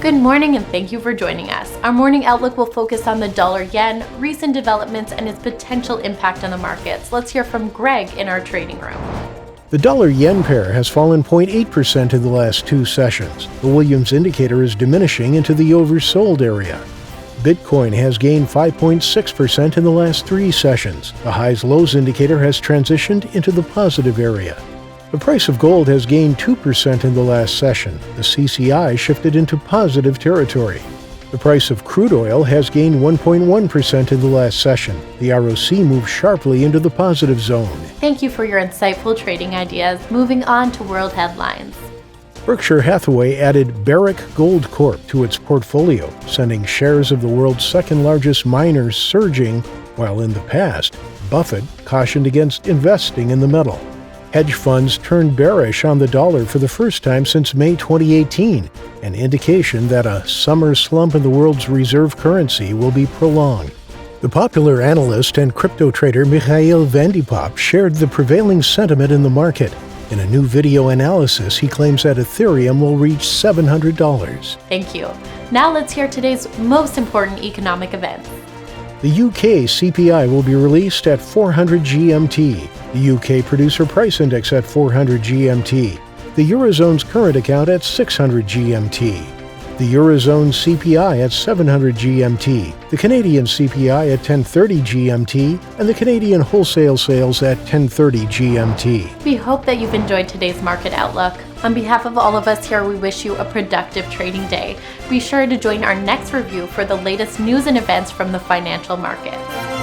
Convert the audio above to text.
Good morning and thank you for joining us. Our morning outlook will focus on the dollar-yen, recent developments, and its potential impact on the markets. Let's hear from Greg in our trading room. The dollar-yen pair has fallen 0.8% in the last two sessions. The Williams indicator is diminishing into the oversold area. Bitcoin has gained 5.6% in the last three sessions. The highs-lows indicator has transitioned into the positive area. The price of gold has gained 2% in the last session. The CCI shifted into positive territory. The price of crude oil has gained 1.1% in the last session. The ROC moved sharply into the positive zone. Thank you for your insightful trading ideas. Moving on to world headlines. Berkshire Hathaway added Barrick Gold Corp to its portfolio, sending shares of the world's second-largest miner surging, while in the past, Buffett cautioned against investing in the metal. Hedge funds turned bearish on the dollar for the first time since May 2018, an indication that a summer slump in the world's reserve currency will be prolonged. The popular analyst and crypto trader Mikhail Vandipop shared the prevailing sentiment in the market. In a new video analysis, he claims that Ethereum will reach $700. Thank you. Now let's hear today's most important economic events. The UK CPI will be released at 400 GMT, the UK Producer Price Index at 400 GMT, the Eurozone's current account at 600 GMT, the Eurozone CPI at 700 GMT, the Canadian CPI at 1030 GMT, and the Canadian wholesale sales at 1030 GMT. We hope that you've enjoyed today's market outlook. On behalf of all of us here, we wish you a productive trading day. Be sure to join our next review for the latest news and events from the financial markets.